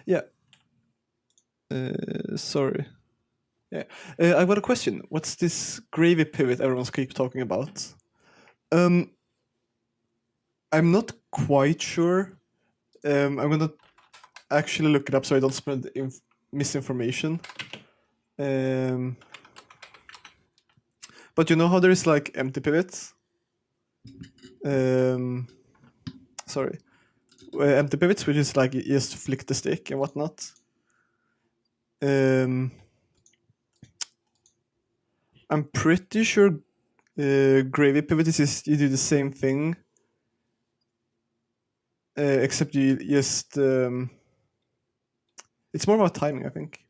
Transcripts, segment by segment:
Yeah. Sorry. Yeah. I've got a question. What's this gravy pivot everyone's keep talking about? I'm not quite sure. I'm gonna actually look it up so I don't spread misinformation. But you know how there is like empty pivots? Sorry. Empty pivots, which is like you just flick the stick and whatnot. I'm pretty sure gravy pivot is you do the same thing, except you just it's more about timing, I think.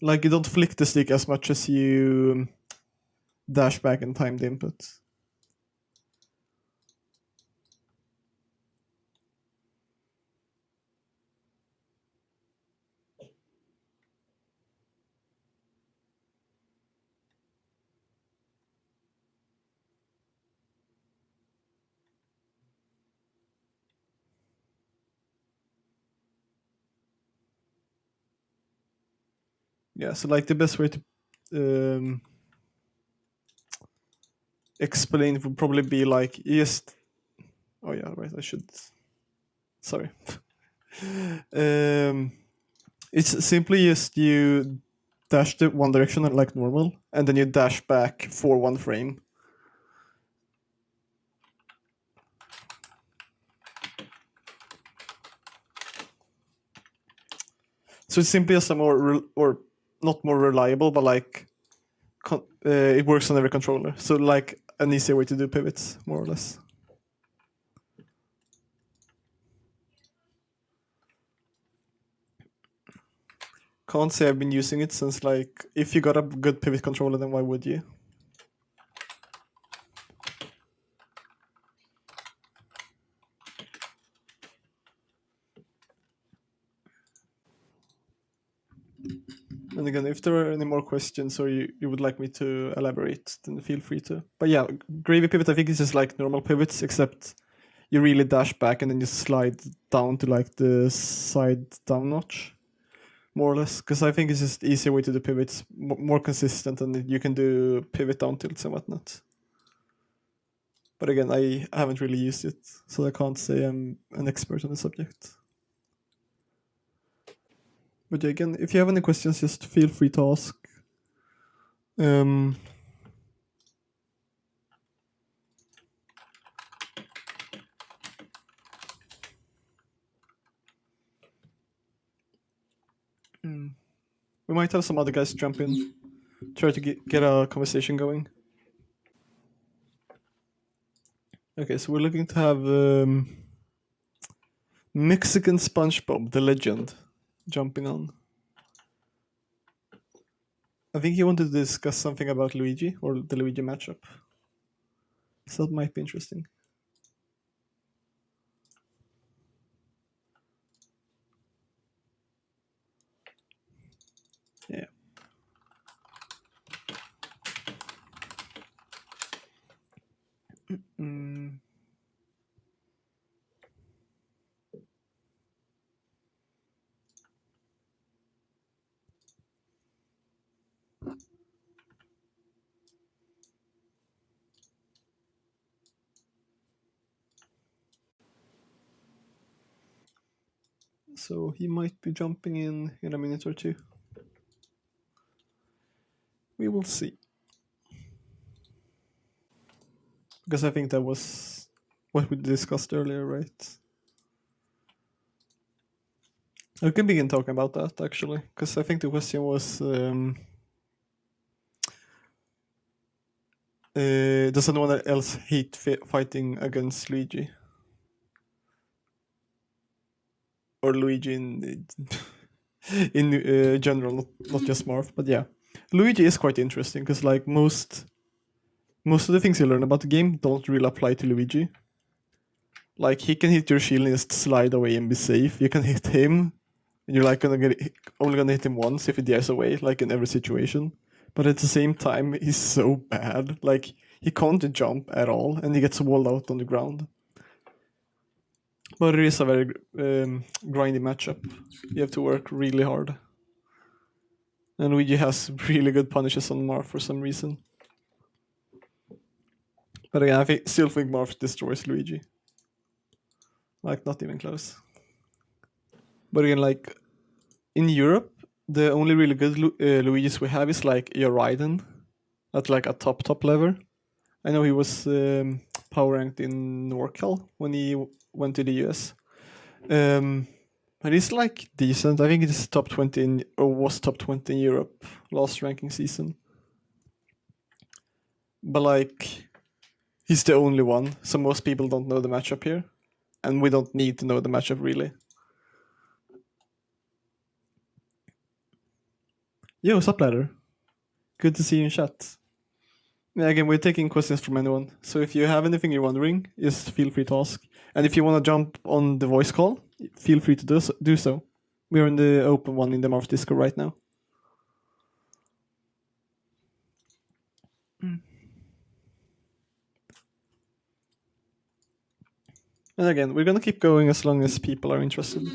Like you don't flick the stick as much as you dash back and time the input. Yeah, so like the best way to explain it would probably be like just. Oh yeah, right. I should. Sorry. It's simply just you dash the one direction like normal, and then you dash back for one frame. So it's simply just a more or not more reliable, but like it works on every controller. So like an easier way to do pivots, more or less. Can't say I've been using it since like if you got a good pivot controller, then why would you? And again, if there are any more questions or you would like me to elaborate, then feel free to. But yeah, gravy pivot I think is just like normal pivots, except you really dash back and then you slide down to like the side down notch, more or less. Because I think it's just easier way to do pivots, more consistent, and you can do pivot down tilts and whatnot. But again, I haven't really used it, so I can't say I'm an expert on the subject. But again, if you have any questions, just feel free to ask. We might have some other guys jump in, try to get a conversation going. Okay, so we're looking to have Mexican SpongeBob, the legend, jumping on. I think he wanted to discuss something about Luigi or the Luigi matchup. So that might be interesting. Yeah. So he might be jumping in a minute or two. We will see. Because I think that was what we discussed earlier, right? We can begin talking about that, actually. Because I think the question was... does anyone else hate fighting against Luigi? Or Luigi in general, not just Marth, but yeah. Luigi is quite interesting, because like most of the things you learn about the game don't really apply to Luigi. Like, he can hit your shield and just slide away and be safe. You can hit him, and you're like only gonna hit him once if he dares away, like in every situation. But at the same time, he's so bad. Like, he can't jump at all, and he gets walled out on the ground. But it is a very grindy matchup. You have to work really hard. And Luigi has really good punishes on Marth for some reason. But again, still think Marth destroys Luigi. Like, not even close. But again, like, in Europe, the only really good Luigis we have is like Raiden at like a top level. I know he was power ranked in NorCal when he went to the US. But he's like decent. I think it's top 20 in, or was top 20 in Europe last ranking season. But like, he's the only one, so most people don't know the matchup here. And we don't need to know the matchup really. Yo, what's up, ladder? Good to see you in chat. Yeah, again, we're taking questions from anyone. So if you have anything you're wondering, just feel free to ask. And if you want to jump on the voice call, feel free to do so. We're in the open one in the Marth Discord right now. And again, we're gonna keep going as long as people are interested.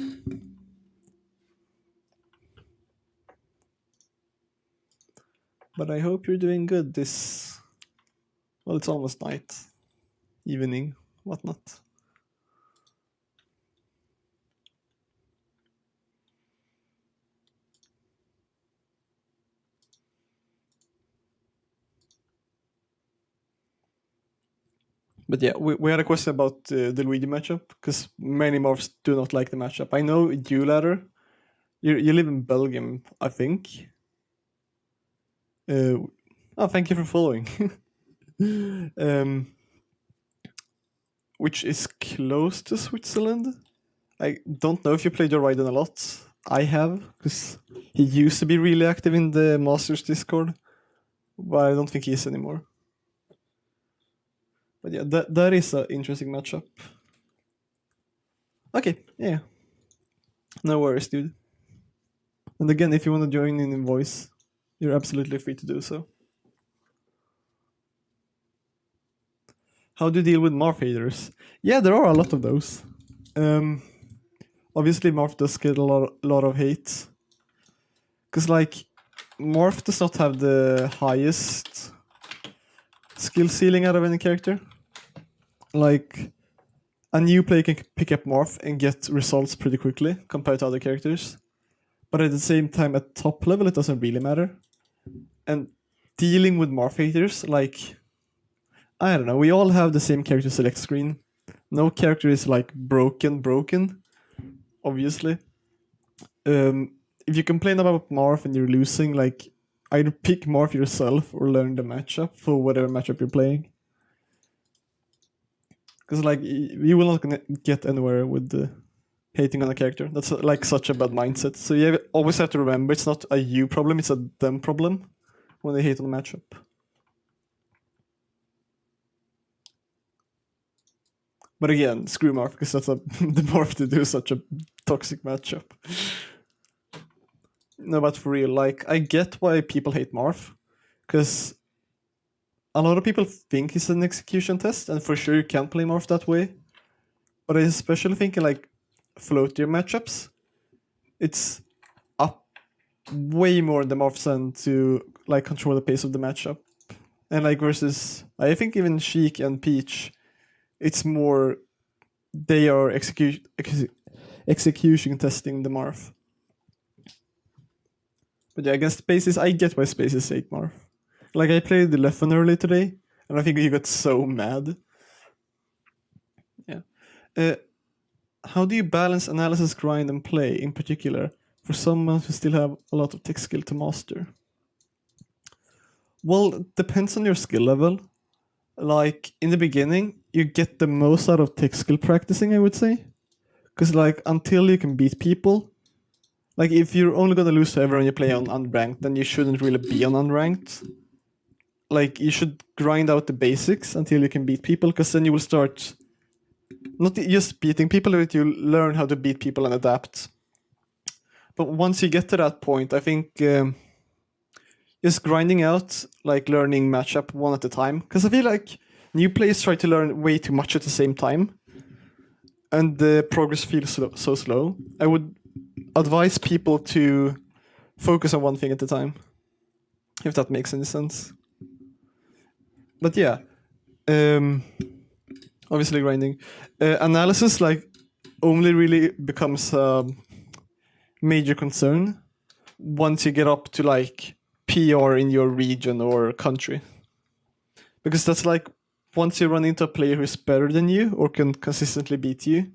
But I hope you're doing good this... Well, it's almost night, evening, whatnot. But yeah, we had a question about the Luigi matchup, because many Marths do not like the matchup. I know you, ladder, you live in Belgium, I think. Oh, thank you for following. Which is close to Switzerland. I don't know if you played your Raiden a lot. I have, because he used to be really active in the Masters Discord, but I don't think he is anymore. But yeah, that is an interesting matchup. Okay, yeah. No worries, dude. And again, if you want to join in voice, you're absolutely free to do so. How do you deal with Marth haters? Yeah, there are a lot of those. Obviously, Marth does get a lot of hate. Because, like, Marth does not have the highest skill ceiling out of any character. Like, a new player can pick up Marth and get results pretty quickly compared to other characters. But at the same time, at top level, it doesn't really matter. And dealing with Marth haters, like, I don't know, we all have the same character select screen. No character is like broken, obviously. If you complain about Marth and you're losing, like, either pick Marth yourself or learn the matchup for whatever matchup you're playing. Because, like, you will not gonna get anywhere with the hating on a character. That's like such a bad mindset. So you always have to remember it's not a you problem, it's a them problem when they hate on a matchup. But again, screw Marth, because that's the Marth to do such a toxic matchup. No, but for real, like, I get why people hate Marth, because a lot of people think it's an execution test, and for sure you can't play Marth that way. But I especially think in, like, floatier matchups, it's up way more in the Marth's end to, like, control the pace of the matchup. And, like, versus, I think even Sheik and Peach, it's more they are execution testing the Marth. But yeah, against Spaces, I get why Spaces hate Marth. Like, I played the Leffen early today, and I think he got so mad. Yeah. How do you balance analysis, grind, and play, in particular, for someone who still have a lot of tech skill to master? Well, it depends on your skill level. Like, in the beginning, you get the most out of tech skill practicing, I would say. Because, like, until you can beat people, like, if you're only gonna lose to everyone you play on unranked, then you shouldn't really be on unranked. Like, you should grind out the basics until you can beat people, because then you will start not just beating people, but you learn how to beat people and adapt. But once you get to that point, I think you just grinding out, like learning matchup one at a time. Because I feel like new players try to learn way too much at the same time, and the progress feels so slow. I would advise people to focus on one thing at a time, if that makes any sense. But yeah, obviously grinding. Analysis like only really becomes a major concern once you get up to like PR in your region or country. Because that's like, once you run into a player who's better than you or can consistently beat you,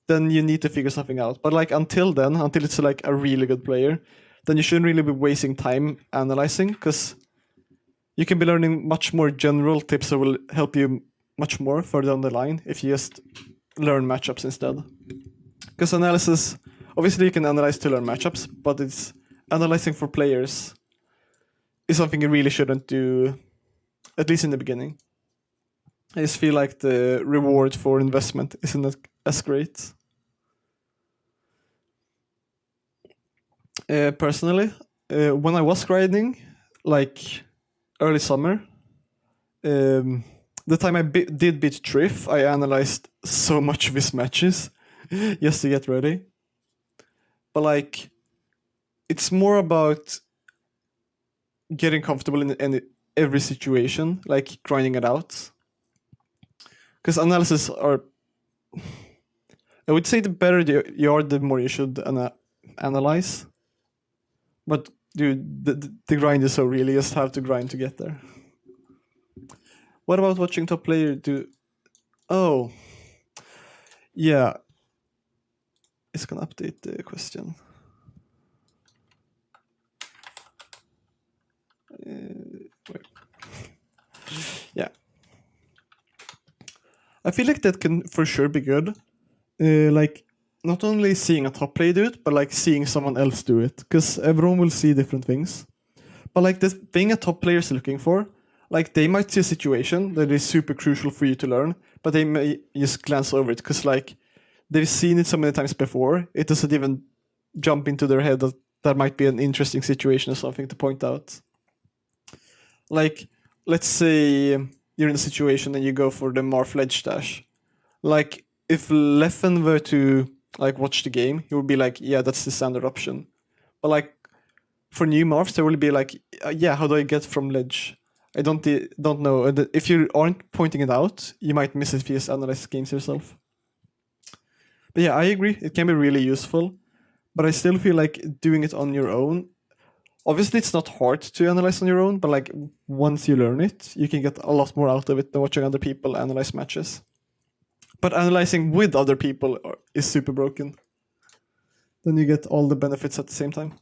then you need to figure something out. But like until then, until it's like a really good player, then you shouldn't really be wasting time analyzing, because you can be learning much more general tips that will help you much more further down the line if you just learn matchups instead. Because analysis, obviously you can analyze to learn matchups, but it's analyzing for players is something you really shouldn't do, at least in the beginning. I just feel like the reward for investment isn't as great. Personally, when I was grinding, like early summer, the time I did beat Triff, I analyzed so much of his matches just to get ready. But like, it's more about getting comfortable in every situation, like grinding it out. Because analysis are, I would say the better you are, the more you should analyze. But dude, the grind is so real, you just have to grind to get there. What about watching top player do? Oh, yeah. It's gonna update the question. Wait. Yeah. I feel like that can for sure be good. Like, not only seeing a top player do it, but like seeing someone else do it. Because everyone will see different things. But like the thing a top player is looking for, like they might see a situation that is super crucial for you to learn, but they may just glance over it because like they've seen it so many times before, it doesn't even jump into their head that that might be an interesting situation or something to point out. Like, let's say you're in a situation and you go for the Marth ledge dash. Like, if Leffen were to like watch the game, he would be like, yeah, that's the standard option. But like, for new Marths, there will be like, yeah, how do I get from ledge? I don't know. And if you aren't pointing it out, you might miss it if you just analyze games yourself. But yeah, I agree. It can be really useful. But I still feel like doing it on your own, obviously it's not hard to analyze on your own, but like once you learn it, you can get a lot more out of it than watching other people analyze matches. But analyzing with other people is super broken. Then you get all the benefits at the same time.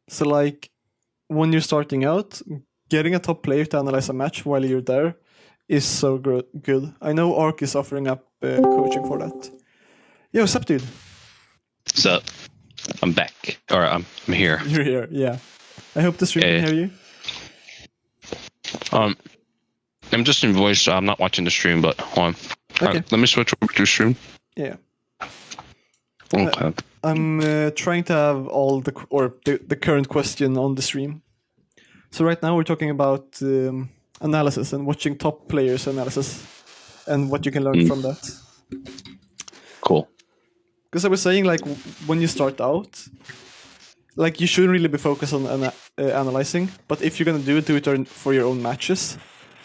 So like, when you're starting out, getting a top player to analyze a match while you're there is so good. I know Ark is offering up coaching for that. Yo, what's up, dude? What's up? I'm back. Or I'm here. You're here, yeah. I hope the stream can hear you. I'm just in voice, so I'm not watching the stream, but hold on. Okay. Let me switch over to stream. Yeah. Okay. I'm trying to have all the current question on the stream. So right now we're talking about analysis and watching top players analysis and what you can learn from that. Cool. Because I was saying, like, when you start out, like, you shouldn't really be focused on analyzing, but if you're gonna do it for your own matches.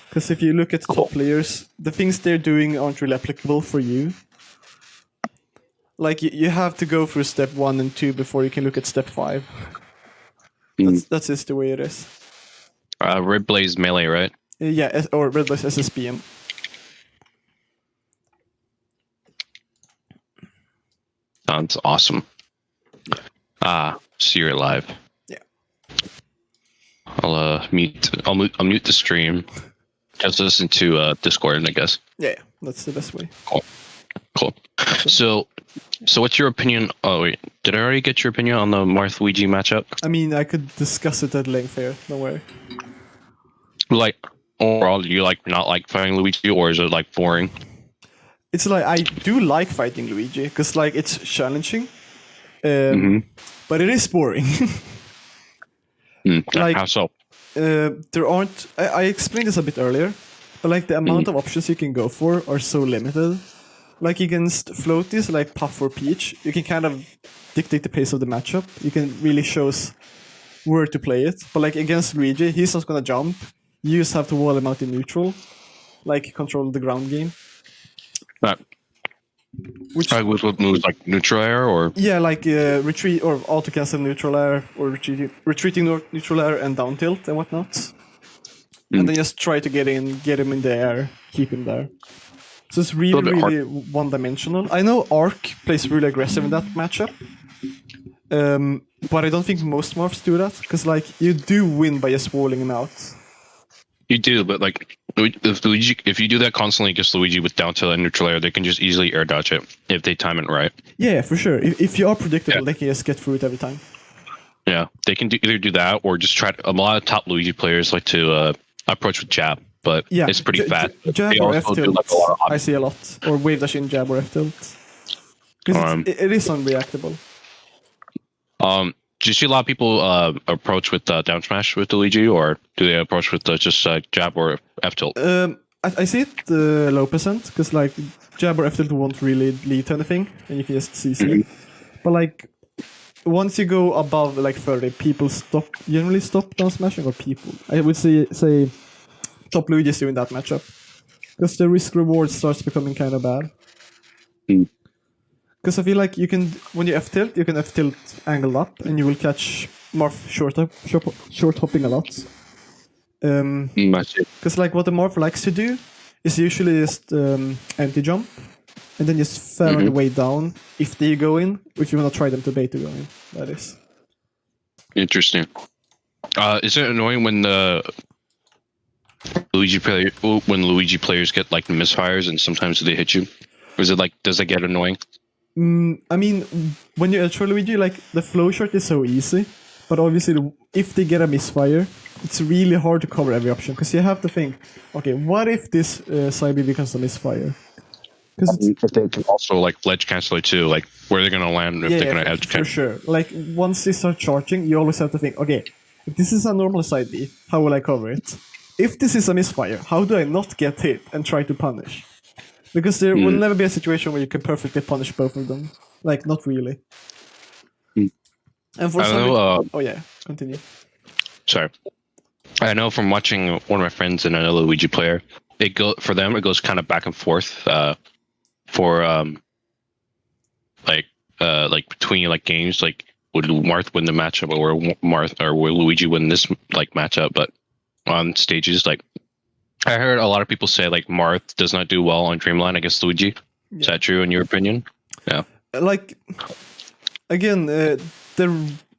Because if you look at top players, the things they're doing aren't really applicable for you. Like, you have to go through step 1 and 2 before you can look at step 5. That's just the way it is. Red Blaze melee, right? Yeah, or Red Blaze SSBM. Sounds awesome. See you're live. Yeah. I'll mute the stream. Just listen to Discord, I guess. Yeah, that's the best way. Cool. So what's your opinion? Oh wait, did I already get your opinion on the Marth Ouija matchup? I mean, I could discuss it at length here. Don't worry. Like overall, do you not like playing Luigi, or is it like boring? it's like I do like fighting Luigi because like it's challenging, but it is boring. Like- How so? There aren't. I explained this a bit earlier, but like the amount of options you can go for are so limited. Like against floaties like Puff or Peach, you can kind of dictate the pace of the matchup. You can really choose where to play it. But like against Luigi, he's not gonna jump. You just have to wall him out in neutral, like control the ground game. Which With moves like neutral air or yeah, like retreat or auto cancel neutral air or retreating neutral air and down tilt and whatnot. And then just try to get him in the air, keep him there. So it's really one dimensional. I know Arc plays really aggressive in that matchup. But I don't think most Marths do that, because like you do win by just walling him out. You do, but like if you do that constantly against Luigi with down tilt and neutral air, they can just easily air dodge it if they time it right. Yeah, for sure. If you are predictable, they can just get through it every time. Yeah, they can either do that or just try. A lot of top Luigi players like to approach with jab, but it's pretty fast. Jab or F tilt, I see a lot, or wave dash in jab or F tilt, because it is unreactable. Do you see a lot of people approach with down smash with Luigi, or do they approach with just jab or F tilt? I see it low percent, because like jab or F tilt won't really lead to anything, and you can just CC it. But like once you go above like 30, people generally stop down smashing, or people. I would say top Luigi is doing that matchup, because the risk reward starts becoming kind of bad. Because I feel like you can, when you F tilt, you can F tilt angled up, and you will catch Marth short hopping a lot. Because like what the Marth likes to do is usually just empty jump, and then just fair on the way down if they go in, which you want to try them to bait to go in. That is interesting. Is it annoying when the Luigi players get like misfires and sometimes they hit you? Or is it like, does it get annoying? I mean, when you ultra Luigi, like the flow shot is so easy, but obviously if they get a misfire, it's really hard to cover every option, because you have to think, okay, what if this side B becomes a misfire? Because they can also like ledge cancel it too, like where they're gonna land if they're gonna edge cancel. For sure. Like once they start charging, you always have to think, okay, if this is a normal side B, how will I cover it? If this is a misfire, how do I not get hit and try to punish? Because there will never be a situation where you can perfectly punish both of them. Like, not really. And for some continue. Sorry. I know from watching one of my friends and another Luigi player, for them it goes kind of back and forth like between like games, like would Marth win the matchup or will Luigi win this like matchup, but on stages like I heard a lot of people say like Marth does not do well on Dreamline against Luigi. Yeah. Is that true in your opinion? Yeah. Like, again, the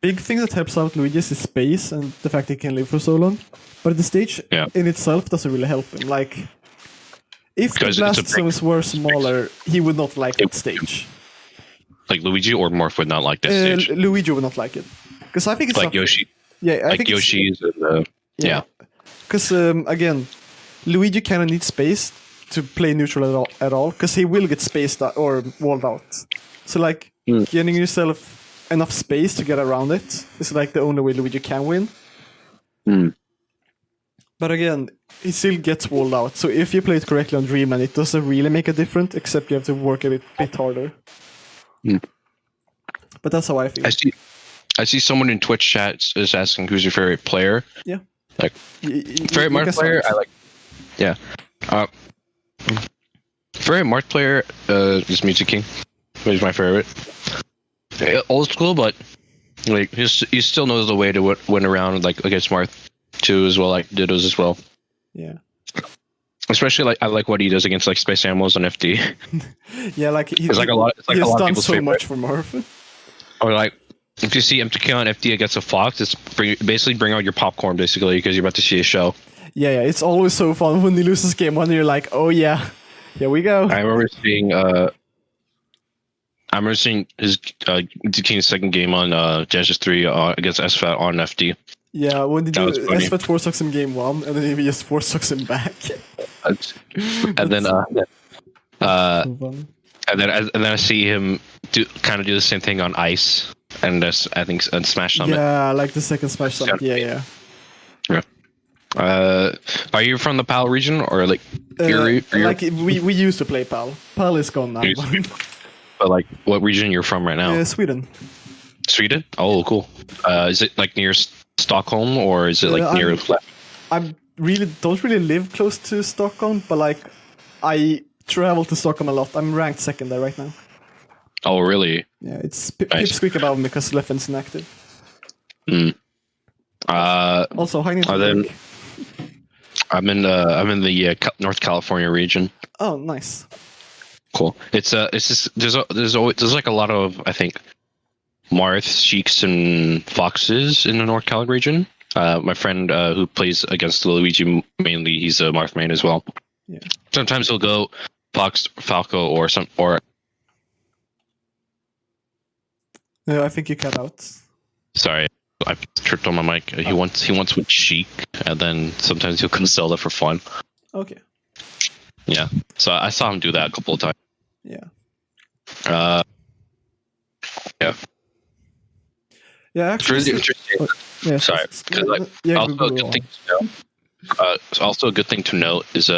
big thing that helps out Luigi is his space and the fact he can live for so long. But the stage in itself doesn't really help him. Like, if the blast zones were smaller, he would not like that stage. Like Luigi or Marth would not like that stage? Luigi would not like it. Because I think it's like Yoshi. Yeah, I think Yoshi's. Because, again, Luigi kind of needs space to play neutral at all, because he will get spaced out or walled out. So like getting yourself enough space to get around it is like the only way Luigi can win. But again, he still gets walled out. So if you play it correctly on Dreamland, it doesn't really make a difference, except you have to work a bit harder. But that's how I feel. I see someone in Twitch chat is asking who's your favorite player. Yeah. Like favorite Marth player, I like. Yeah. Favorite Marth player is Music King. He's my favorite. Old school, but like he still knows the way to win around like against Marth too as well, like Dittos as well. Yeah. Especially like I like what he does against like Space Animals on FD. Yeah, like he's like a lot. It's like he's a lot done of people's so favorite. much for Marth. Or like if you see MTK on FD against a Fox, it's basically bring out your popcorn basically because you're about to see a show. Yeah, it's always so fun when he loses game one and you're like, oh yeah, here we go. I remember seeing his King's second game on Genesis 3 against SFAT on FD. Yeah, when did SFAT 4-sucks in game one and then he just 4-sucks him back. And then So fun. And then I see him do the same thing on ice, and I think on Smash Summit. Yeah, like the second Smash Summit. Yeah. Are you from the PAL region, or like you're like we used to play PAL. PAL is gone now. But like, what region you're from right now? Sweden. Sweden? Oh, cool. Is it like near Stockholm, or is it like near? I don't really live close to Stockholm, but like I travel to Stockholm a lot. I'm ranked second there right now. Oh, really? Yeah, it's Pipsqueak above me because Leffen's inactive. Also, hi Nintendo. I'm in the North California region. Oh, nice. Cool. It's just there's like a lot of, I think, Marth, Sheiks, and Foxes in the North Cal region. My friend who plays against Luigi mainly, he's a Marth main as well. Yeah. Sometimes he'll go Fox, Falco, or I think you cut out. Sorry, I tripped on my mic. He wants with Sheik, and then sometimes he'll come Zelda for fun. Okay. Yeah. So I saw him do that a couple of times. Yeah. Yeah. Yeah, actually. It's really interesting. Yeah. Sorry. Also, a good thing to note is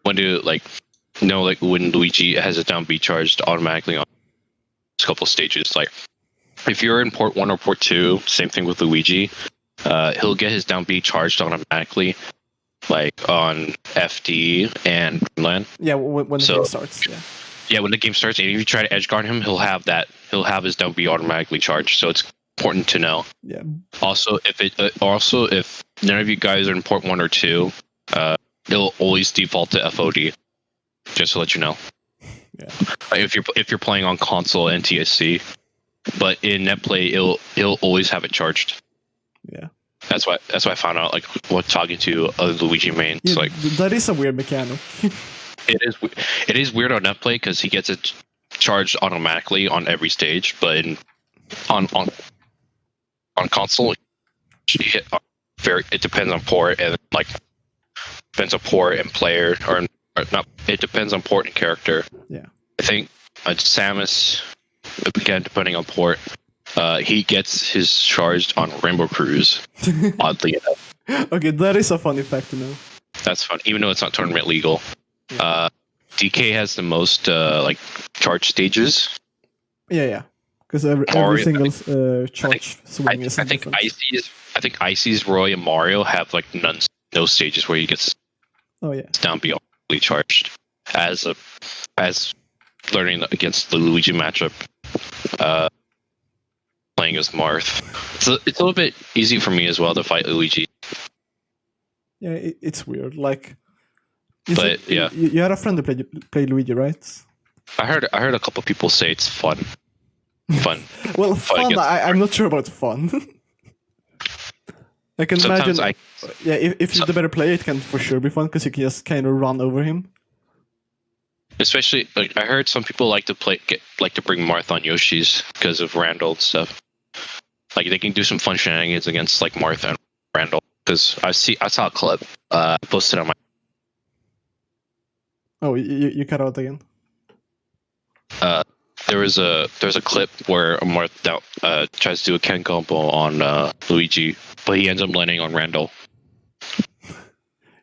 when when Luigi has a down B charged automatically on a couple stages. Like if you're in port 1 or port 2, same thing with Luigi. He'll get his down B charged automatically, like on FD and Dreamland. Yeah, when the game starts. Yeah. Yeah, when the game starts, and if you try to edge guard him, he'll have his down B automatically charged. So it's important to know. Yeah. Also, if none of you guys are in port 1 or 2, it'll always default to FOD. Just to let you know. Yeah. If you're playing on console and TSC, but in net play, it'll always have it charged. Yeah. That's why I found out, like, what talking to other Luigi mains. Yeah, like that is a weird mechanic. It is weird on net play because he gets it charged automatically on every stage, but on console, it depends on port and depends on port and player, or not. It depends on port and character. Yeah, I think Samus, again, depending on port, he gets his charged on Rainbow Cruise. Oddly enough. Okay, that is a funny fact to know. That's fun, even though it's not tournament legal. DK has the most charge stages. Yeah. Because every single charge swing is different. I think Icy's, Roy, and Mario have like no stages where he gets down beyond charged as learning against the Luigi matchup. Playing as Marth, so it's a little bit easy for me as well to fight Luigi. Yeah, it's weird. Like, yeah, you had a friend who played Luigi, right? I heard a couple people say it's fun. Well, fun. I'm not sure about fun. I can Sometimes imagine. If you're the better player, it can for sure be fun because you can just kind of run over him. Especially, like, I heard some people like to bring Marth on Yoshi's because of Randall and stuff. Like, they can do some fun shenanigans against like Marth and Randall. Because I saw a clip posted on my. Oh, you cut out again. There's a clip where Marth tries to do a Ken combo on Luigi, but he ends up landing on Randall.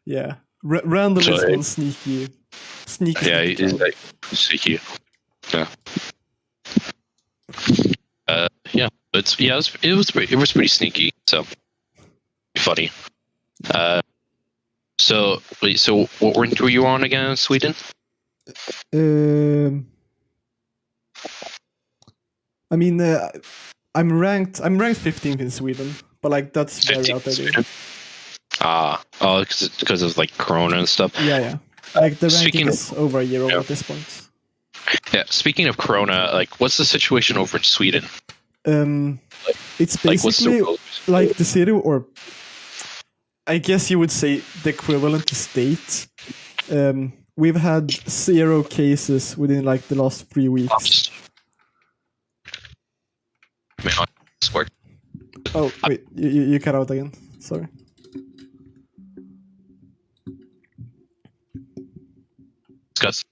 Yeah, Randall is one sneaky. Yeah, he's like sneaky. Yeah. Yeah, it was pretty sneaky. So funny. So what rank were you on again in Sweden? I mean, I'm ranked 15th in Sweden, but like that's very outdated. Because of like Corona and stuff. Yeah. Like the ranking is over a year old at this point. Yeah. Speaking of Corona, like, what's the situation over in Sweden? It's basically like the city, or I guess you would say the equivalent to state. We've had 0 cases within like the last 3 weeks. Oh wait, you cut out again. Sorry. Discuss.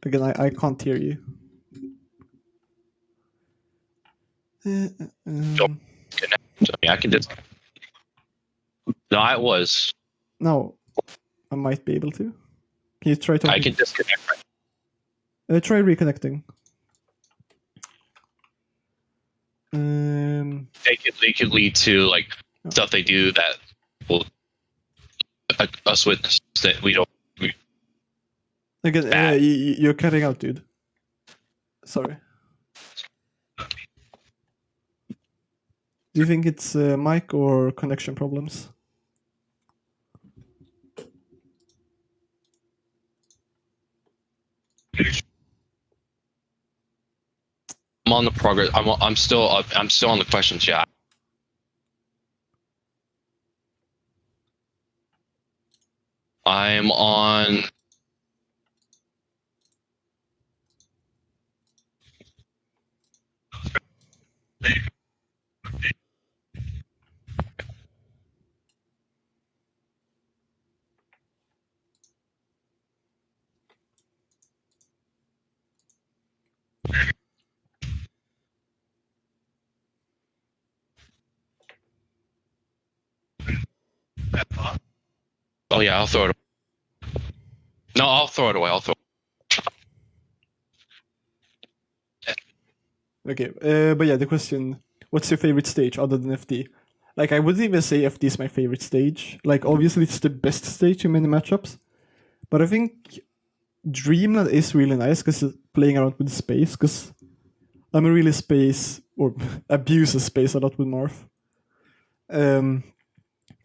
Again, I can't hear you. I can just. No, I was. No, I might be able to. Can you try talking? I can disconnect. Try reconnecting. They could lead to like stuff they do that will us witness that we don't. Again, you're cutting out, dude. Sorry. Do you think it's mic or connection problems? I'm on the progress. I'm still on the questions. Yeah. I'm on. Oh yeah, I'll throw it. No, I'll throw it away. I'll throw. Okay, but yeah, the question: what's your favorite stage other than FD? Like, I wouldn't even say FD is my favorite stage. Like, obviously, it's the best stage in many matchups, but I think Dreamland is really nice because playing around with space. Because I'm a really space or abuses space a lot with Marth,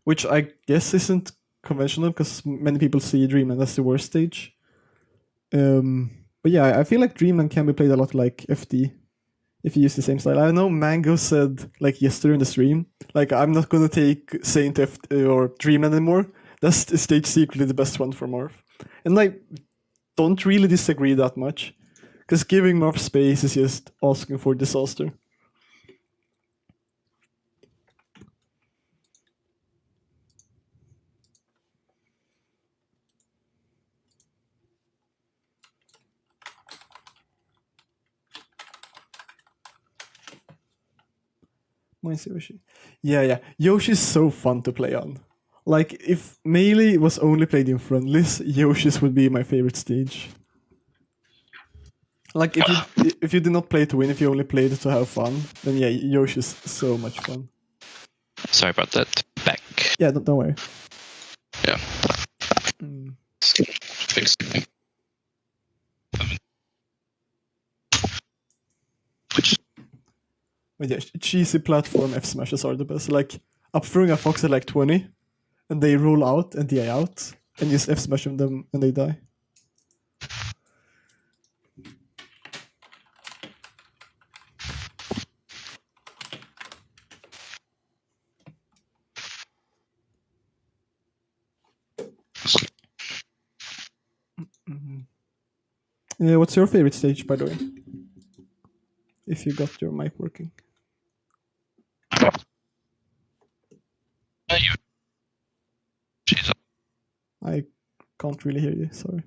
which I guess isn't conventional because many people see Dreamland as the worst stage. But yeah, I feel like Dreamland can be played a lot like FD if you use the same style. I know Mango said like yesterday in the stream, like I'm not gonna take Saint or Dreamland anymore. That's the stage secretly the best one for Marth, and I don't really disagree that much, because giving Marth space is just asking for disaster. Mine's Yoshi. Yeah. Yoshi's so fun to play on. Like, if Melee was only played in friendlies, Yoshi's would be my favorite stage. Like, if you did not play to win, if you only played to have fun, then yeah, Yoshi's so much fun. Sorry about that. Back. Yeah, don't worry. Yeah. Mm. Fix it. But yeah, cheesy platform F smashes are the best. Like, up throwing a fox at like 20, and they roll out and DI out, and just F smash them and they die. What's your favorite stage, by the way? If you got your mic working. I can't really hear you, sorry.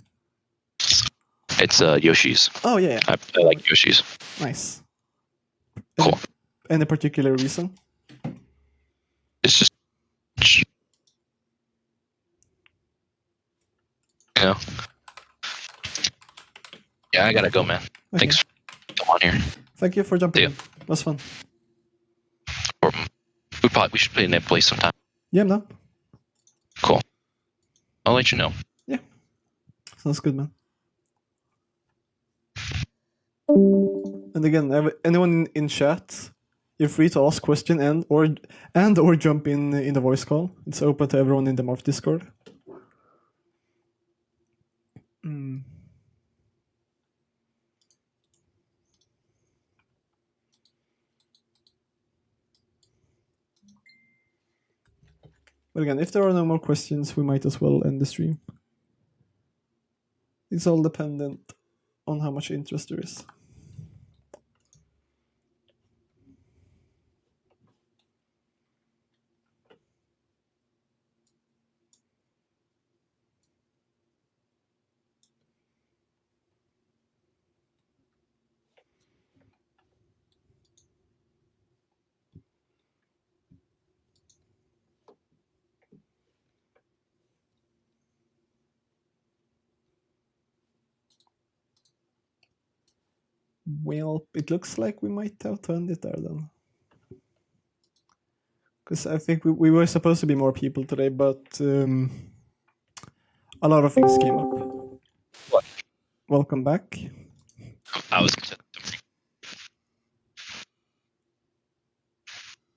It's Yoshi's. Oh, yeah. I like Yoshi's. Nice. Cool. Any particular reason? It's just, you know. Yeah, I gotta go, man. Okay. Thanks for coming on here. Thank you for jumping in. It was fun. We should play in that place sometime. Yeah, I'm done. Cool. I'll let you know. Yeah. Sounds good, man. And again, anyone in chat, you're free to ask question and or jump in the voice call. It's open to everyone in the Marth Discord. But again, if there are no more questions, we might as well end the stream. It's all dependent on how much interest there is. Well, it looks like we might have turned it there then. Because I think we were supposed to be more people today, but a lot of things came up. What? Welcome back. I was.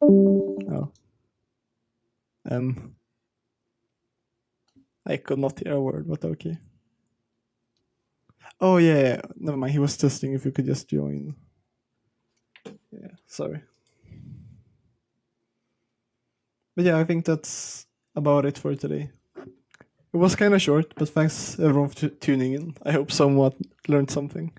Oh. I could not hear a word, but okay. Oh yeah, never mind. He was testing if you could just join. Yeah, sorry. But yeah, I think that's about it for today. It was kind of short, but thanks everyone for tuning in. I hope someone learned something.